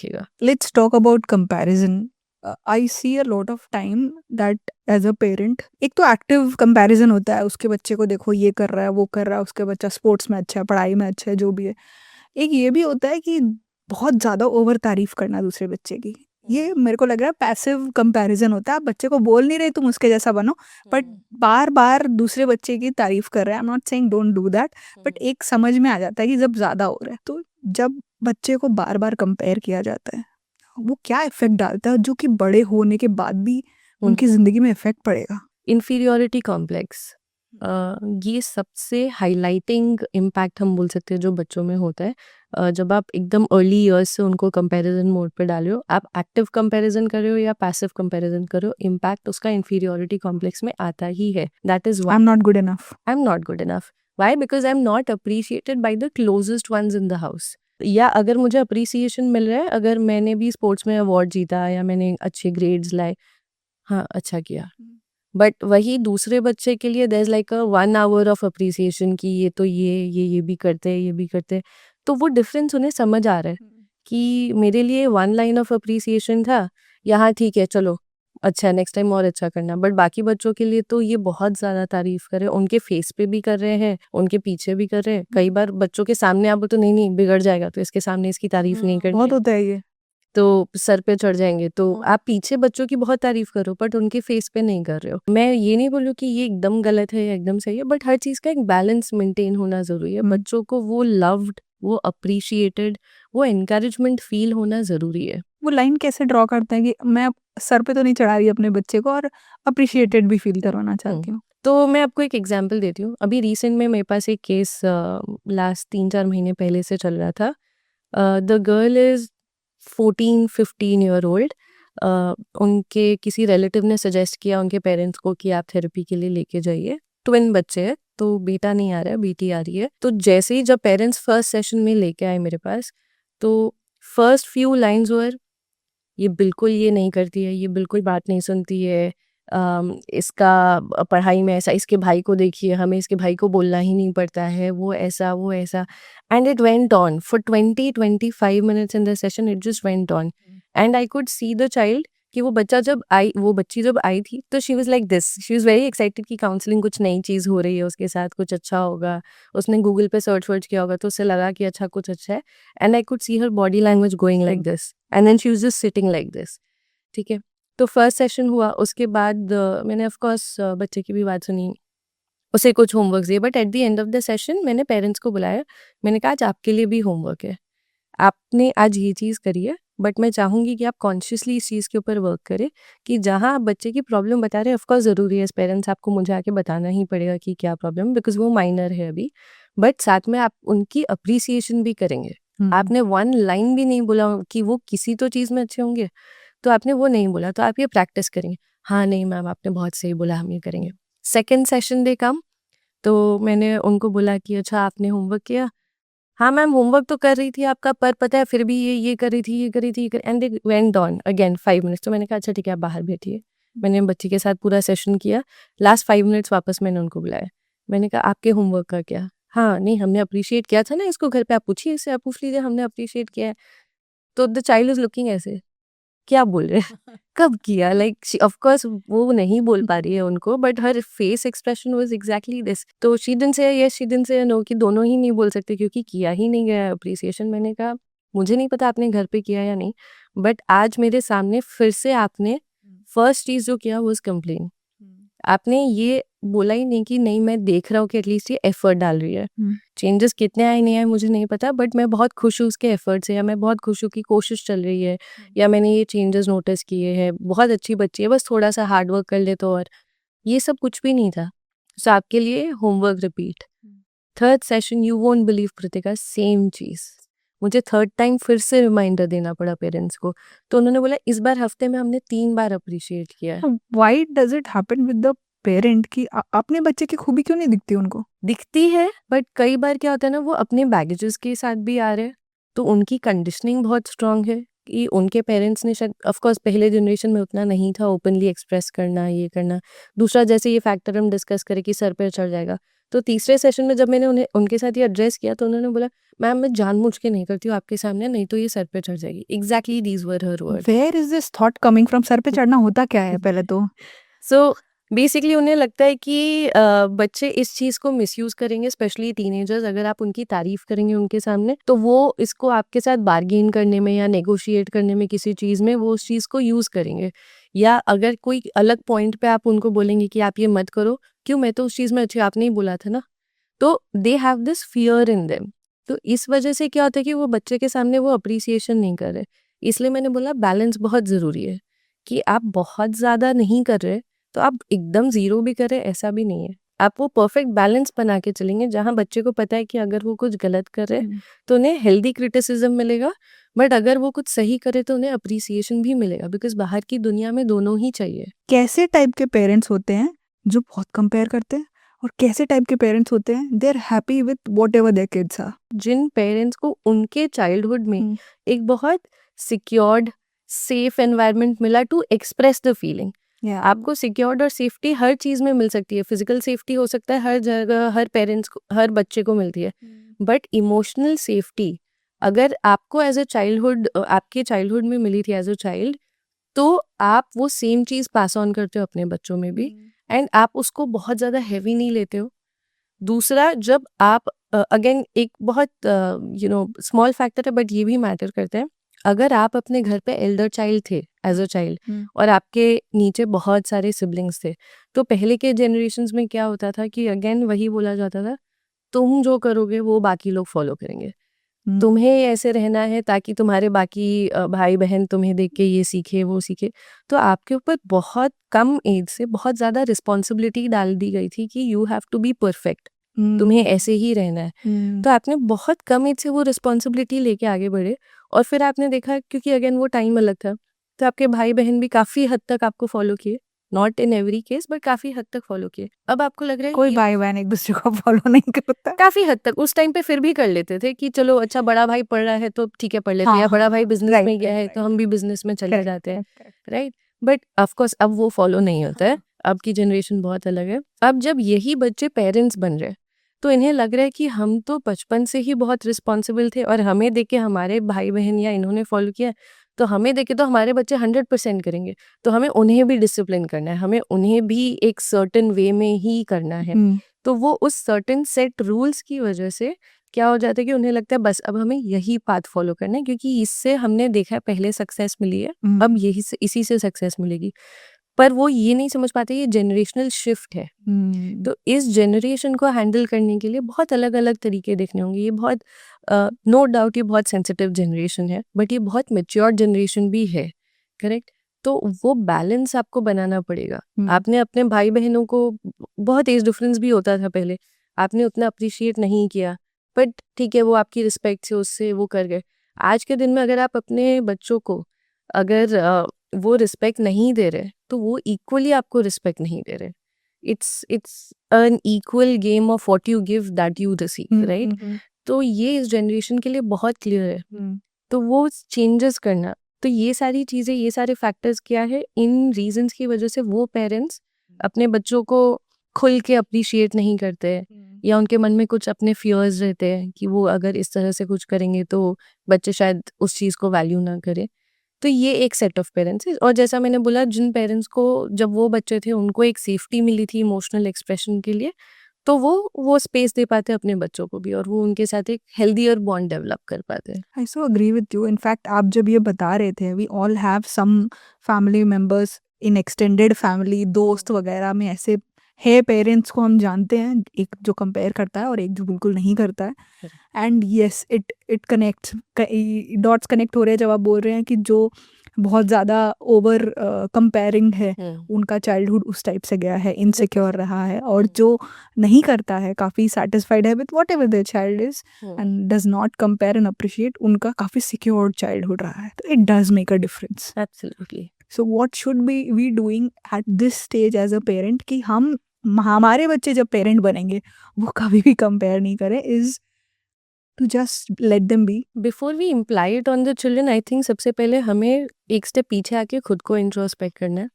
रखेगा। Let's talk about comparison. I see a lot of time that as a parent, एक तो active comparison होता है, उसके बच्चे को देखो ये कर रहा है वो कर रहा है, उसके बच्चा स्पोर्ट्स में अच्छा है, पढ़ाई में अच्छा है, जो भी है। एक ये भी होता है कि बहुत ज़्यादा ओवर तारीफ करना दूसरे बच्चे की। ये मेरे को लग रहा है पैसिव कंपैरिजन होता है। आप बच्चे को बोल नहीं रहे तुम उसके जैसा बनो, बट बार बार दूसरे बच्चे की तारीफ कर रहे हैं। आई am not saying don't do that, but एक समझ में आ जाता है कि जब ज़्यादा हो रहा है, तो जब बच्चे को बार बार कंपेयर किया जाता है, वो क्या इफेक्ट डालता है जो कि बड़े होने के बाद भी उनकी ज़िंदगी में इफेक्ट पड़ेगा। इन्फीरियोरिटी कॉम्प्लेक्स, ये सबसे हाइलाइटिंग इम्पैक्ट हम बोल सकते हैं जो बच्चों में होता है। जब आप एकदम अर्ली ईयर्स से उनको कंपैरिजन मोड पे डाल रहे हो, आप एक्टिव कंपैरिजन कर रहे हो या पैसिव कंपैरिजन कर रहे हो, इम्पैक्ट उसका इन्फीरियोरिटी कॉम्प्लेक्स में आता ही है। That is I am not good enough. I am not good enough. Why? Because I am not appreciated by the closest ones in the house. या अगर मुझे अप्रिसिएशन मिल रहा है, अगर मैंने भी स्पोर्ट्स में अवार्ड जीता या मैंने अच्छे ग्रेड्स लाए, हाँ अच्छा किया, बट वही दूसरे बच्चे के लिए there is like a 1 hour of appreciation कि ये तो ये भी करते हैं, ये भी करते हैं। तो वो डिफरेंस उन्हें समझ आ रहा है कि मेरे लिए 1 लाइन ऑफ अप्रिसिएशन था, यहाँ ठीक है चलो अच्छा है, नेक्स्ट टाइम और अच्छा करना। बट बाकी बच्चों के लिए तो ये बहुत ज़्यादा तारीफ कर रहे हैं, उनके फेस पे भी कर रहे हैं, उनके पीछे भी कर रहे हैं। कई बार बच्चों के सामने आप तो नहीं बिगड़ जाएगा, तो इसके सामने इसकी तारीफ नहीं बहुत करते, होता है ये। तो सर पे चढ़ जाएंगे। तो आप पीछे बच्चों की बहुत तारीफ करो बट उनके फेस पे नहीं कर रहे हो। मैं ये नहीं बोलूँ कि ये एकदम गलत है या एकदम सही है, बट हर चीज़ का एक बैलेंस मेंटेन होना ज़रूरी है। बच्चों को वो लव्ड, वो अप्रिशिएटेड, वो एनकरेजमेंट फील होना ज़रूरी है। वो लाइन कैसे ड्रॉ करते हैं कि मैं सर पे तो नहीं चढ़ा रही अपने बच्चे को और अप्रिशिएटेड भी फील करवाना चाहती हूँ। तो मैं आपको एक एग्जांपल देती हूँ। अभी रिसेंट में मेरे पास एक केस लास्ट 3-4 महीने पहले से चल रहा था। The girl is 14-15 year old. उनके किसी रिलेटिव ने सजेस्ट किया उनके पेरेंट्स को कि आप थेरेपी के लिए लेके जाइए। ट्विन बच्चे हैं, तो बेटा नहीं आ रहा है, बेटी आ रही है। तो जैसे ही जब पेरेंट्स फर्स्ट सेशन में लेके आए मेरे पास, तो फर्स्ट फ्यू लाइन्स वर, ये बिल्कुल ये नहीं करती है, ये बिल्कुल बात नहीं सुनती है, इसका पढ़ाई में ऐसा, इसके भाई को देखिए, हमें इसके भाई को बोलना ही नहीं पड़ता है, वो ऐसा। And it went on for 20-25 minutes in the session, it just went on. And I could see the child कि वो बच्ची जब आई थी, तो she was like this, she was very excited कि काउंसलिंग कुछ नई चीज़ हो रही है उसके साथ, कुछ अच्छा होगा। उसने गूगल पे सर्च वर्च किया होगा, तो उससे लगा कि अच्छा कुछ अच्छा है। And I could see her body language going like this, and then she was just sitting like this. ठीक है, तो फर्स्ट सेशन हुआ। उसके बाद मैंने ऑफ कोर्स बच्चे की भी बात सुनी, उसे कुछ होमवर्क दिए। But at the end of the session मैंने पेरेंट्स को बुलाया, मैंने कहा आज आपके लिए भी होमवर्क है, आपने आज ये चीज़ करी है, बट मैं चाहूँगी कि आप कॉन्शियसली इस चीज़ के ऊपर वर्क करें कि जहाँ आप बच्चे की प्रॉब्लम बता रहे हैं, ऑफकोर्स ज़रूरी है एज पेरेंट्स आपको मुझे आके बताना ही पड़ेगा कि क्या प्रॉब्लम है, बिकॉज वो माइनर है अभी, बट साथ में आप उनकी अप्रिसिएशन भी करेंगे। आपने 1 लाइन भी नहीं बोला कि वो किसी तो चीज़ में अच्छे होंगे, तो आपने वो नहीं बोला, तो आप ये प्रैक्टिस करेंगे, हाँ नहीं मैम आपने बहुत सही बोला, हम ये करेंगे। सेकेंड सेशन दे कम, तो मैंने उनको बोला कि अच्छा आपने होमवर्क किया? हाँ मैम होमवर्क तो कर रही थी आपका, पर पता है फिर भी ये कर रही थी, ये कर रही थी, and they went on again 5 minutes. तो मैंने कहा अच्छा ठीक है आप बाहर बैठिए। मैंने बच्ची के साथ पूरा सेशन किया, लास्ट 5 मिनट्स वापस मैंने उनको बुलाया। मैंने कहा आपके होमवर्क का क्या? हाँ नहीं हमने अप्रिशिएट किया था ना इसको, घर पे आप पूछिए इससे, आप पूछ लीजिए, हमने अप्रिशिएट किया है। तो द चाइल्ड इज लुकिंग ऐसे, क्या बोल रहे हैं? कब किया? लाइक ऑफ कोर्स वो नहीं बोल पा रही है उनको, बट हर face expression was exactly this. तो she didn't say yes, she didn't say no, कि दोनों ही नहीं बोल सकते क्योंकि किया ही नहीं गया अप्रिसिएशन। मैंने कहा मुझे नहीं पता आपने घर पे किया या नहीं, बट आज मेरे सामने फिर से आपने फर्स्ट चीज जो किया वो कंप्लेन। आपने ये बोला ही नहीं कि नहीं मैं देख रहा हूँ कि एटलीस्ट ये एफर्ट डाल रही है। चेंजेस कितने आए नहीं आए मुझे नहीं पता, बट मैं बहुत खुश हूँ उसके एफर्ट से, या मैं बहुत खुश हूँ कि कोशिश चल रही है, या मैंने ये चेंजेस नोटिस किए हैं, बहुत अच्छी बच्ची है, बस थोड़ा सा हार्ड वर्क कर ले तो। और ये सब कुछ भी नहीं था। सो आपके लिए homework repeat. Third session you won't believe Kritika, same चीज़ मुझे थर्ड टाइम फिर से रिमाइंडर देना पड़ा पेरेंट्स को। तो उन्होंने बोला इस बार हफ्ते में हमने 3 बार अप्रिशिएट किया है। Why does it happen with the parent कि अपने बच्चे की खूबी क्यों नहीं दिखती उनको? दिखती है, बट कई बार क्या होता है ना, वो अपने बैगेजेस के साथ भी आ रहे हैं, तो उनकी कंडीशनिंग बहुत स्ट्रांग है कि उनके पेरेंट्स ने शायद, ऑफ कोर्स पहले जनरेशन में उतना नहीं था ओपनली एक्सप्रेस करना, ये करना। दूसरा जैसे ये फैक्टर हम डिस्कस करें कि सर पे चढ़ जाएगा, तो तीसरे सेशन में जब मैंने उन्हें उनके साथ ये एड्रेस किया तो उन्होंने बोला, मैम मैं जानबूझ के नहीं करती हूँ आपके सामने, नहीं तो ये सर पे चढ़ जाएगी। Exactly these were her words. Where is this thought coming from? सर पे चढ़ना होता क्या है पहले तो? सो बेसिकली उन्हें लगता है कि बच्चे इस चीज़ को मिसयूज़ करेंगे, स्पेशली टीनेजर्स। अगर आप उनकी तारीफ करेंगे उनके सामने तो वो इसको आपके साथ बार्गेन करने में या नेगोशिएट करने में किसी चीज़ में वो उस चीज़ को यूज़ करेंगे। या अगर कोई अलग पॉइंट पे आप उनको बोलेंगे कि आप ये मत करो, क्यों, मैं तो उस चीज़ में अच्छी, आपने ही बोला था ना। तो they have this fear in them. तो इस वजह से क्या होता है कि वो बच्चे के सामने वो अप्रिसिएशन नहीं कर रहे। इसलिए मैंने बोला बैलेंस बहुत ज़रूरी है कि आप बहुत ज़्यादा नहीं कर रहे तो आप एकदम ज़ीरो भी करें, ऐसा भी नहीं है। आप वो परफेक्ट बैलेंस बना के चलेंगे जहाँ बच्चे को पता है कि अगर वो कुछ गलत कर रहे हैं तो उन्हें हेल्दी क्रिटिसिज्म मिलेगा, बट अगर वो कुछ सही करे तो उन्हें अप्रिसिएशन भी मिलेगा, बिकॉज बाहर की दुनिया में दोनों ही चाहिए। कैसे टाइप के पेरेंट्स होते हैं जो बहुत कंपेयर करते हैं, और कैसे टाइप के पेरेंट्स होते हैं they are happy with whatever their kids are? जिन पेरेंट्स को उनके चाइल्डहुड में एक बहुत सिक्योर्ड सेफ एनवायरनमेंट मिला टू एक्सप्रेस द फीलिंग। आपको सिक्योर्ड और सेफ्टी हर चीज़ में मिल सकती है। फिजिकल सेफ्टी हो सकता है हर जगह, हर पेरेंट्स को, हर बच्चे को मिलती है, बट इमोशनल सेफ्टी अगर आपको एज अ चाइल्डहुड, आपके चाइल्डहुड में मिली थी एज अ चाइल्ड, तो आप वो सेम चीज़ पास ऑन करते हो अपने बच्चों में भी, एंड आप उसको बहुत ज़्यादा हैवी नहीं लेते हो। दूसरा, जब आप अगेन एक बहुत स्मॉल फैक्टर है बट ये भी मैटर करता है। अगर आप अपने घर पे एल्डर चाइल्ड थे एज अ चाइल्ड और आपके नीचे बहुत सारे सिबलिंग्स थे, तो पहले के जनरेशन्स में क्या होता था कि अगेन वही बोला जाता था, तुम जो करोगे वो बाकी लोग फॉलो करेंगे। तुम्हें ऐसे रहना है ताकि तुम्हारे बाकी भाई बहन तुम्हें देख के ये सीखे वो सीखे। तो आपके ऊपर बहुत कम एज से बहुत ज़्यादा रिस्पॉन्सिबिलिटी डाल दी गई थी कि you have to be perfect, तुम्हें ऐसे ही रहना है। तो आपने बहुत कम एज से वो रिस्पॉन्सिबिलिटी लेके आगे बढ़े, और फिर आपने देखा क्योंकि अगेन वो टाइम अलग था, तो आपके भाई बहन भी काफ़ी हद तक आपको फॉलो किए, not in every case but काफ़ी हद तक फॉलो किए। अब आपको लग रहा है कोई भाई बहन एक दूसरे को फॉलो नहीं करता। काफी हद तक उस टाइम पे फिर भी कर लेते थे कि चलो अच्छा बड़ा भाई पढ़ रहा है तो ठीक है पढ़ लेते हैं, या बड़ा भाई बिजनेस में गया है तो हम भी बिजनेस में चले जाते हैं, राइट। बट ऑफ कोर्स अब वो फॉलो नहीं होता है, अब की जनरेशन बहुत अलग है। अब जब यही बच्चे पेरेंट्स बन रहे हैं तो इन्हें लग रहा है कि हम तो बचपन से ही बहुत रिस्पॉन्सिबल थे, और हमें देख के हमारे भाई बहन या इन्होंने फॉलो किया, तो हमें देख के तो हमारे बच्चे 100% करेंगे, तो हमें उन्हें भी डिसिप्लिन करना है, हमें उन्हें भी एक सर्टेन वे में ही करना है। तो वो उस सर्टेन सेट रूल्स की वजह से क्या हो जाता है कि उन्हें लगता है बस अब हमें यही पाथ फॉलो करना है, क्योंकि इससे हमने देखा है पहले सक्सेस मिली है, अब यही से इसी से सक्सेस मिलेगी। पर वो ये नहीं समझ पाते ये जनरेशनल शिफ्ट है। तो इस जनरेशन को हैंडल करने के लिए बहुत अलग अलग तरीके देखने होंगे। ये बहुत नो डाउट ये बहुत सेंसिटिव जनरेशन है, बट ये बहुत मेच्योर जनरेशन भी है, करेक्ट। तो वो बैलेंस आपको बनाना पड़ेगा। आपने अपने भाई बहनों को, बहुत एज डिफरेंस भी होता था पहले, आपने उतना अप्रिशिएट नहीं किया, बट ठीक है वो आपकी रिस्पेक्ट से उससे वो कर गए। आज के दिन में अगर आप अपने बच्चों को अगर वो रिस्पेक्ट नहीं दे रहे तो वो इक्वली आपको रिस्पेक्ट नहीं दे रहे। It's an equal game of what you give that you receive, right. तो ये इस जनरेशन के लिए बहुत क्लियर है। तो वो चेंजेस करना, तो ये सारी चीज़ें, ये सारे फैक्टर्स क्या है, इन रीजंस की वजह से वो पेरेंट्स अपने बच्चों को खुल के अप्रिशिएट नहीं करते हैं, या उनके मन में कुछ अपने फियर्स रहते हैं कि वो अगर इस तरह से कुछ करेंगे तो बच्चे शायद उस चीज़ को वैल्यू ना करें। तो ये एक सेट ऑफ पेरेंट्स है। और जैसा मैंने बोला, जिन पेरेंट्स को जब वो बच्चे थे उनको एक सेफ्टी मिली थी इमोशनल एक्सप्रेशन के लिए, तो वो स्पेस दे पाते अपने बच्चों को भी, और वो उनके साथ एक हेल्दियर बॉन्ड डेवलप कर पाते हैं। I so agree with you. In fact आप जब ये बता रहे थे, we all have some family members in extended family, दोस्त वगैरह में ऐसे है पेरेंट्स को हम जानते हैं, एक जो कंपेयर करता है और एक जो बिल्कुल नहीं करता है। And yes it connects, dots connect हो रहे हैं जब आप बोल रहे हैं कि जो बहुत ज़्यादा ओवर कंपेयरिंग है उनका चाइल्डहुड उस टाइप से गया है, इनसिक्योर रहा है, और जो नहीं करता है काफ़ी सेटिस्फाइड है with whatever their child is and does not compare and appreciate, उनका काफ़ी सिक्योर्ड चाइल्डहुड रहा है। तो it does make a difference. Absolutely. So what should be we doing at this stage as a parent कि हम हमारे बच्चे जब पेरेंट बनेंगे वो कभी भी कंपेयर नहीं करें, is to just let them be. Before we imply it on the children, I think सबसे पहले हमें एक स्टेप पीछे आके खुद को इंट्रोस्पेक्ट करना है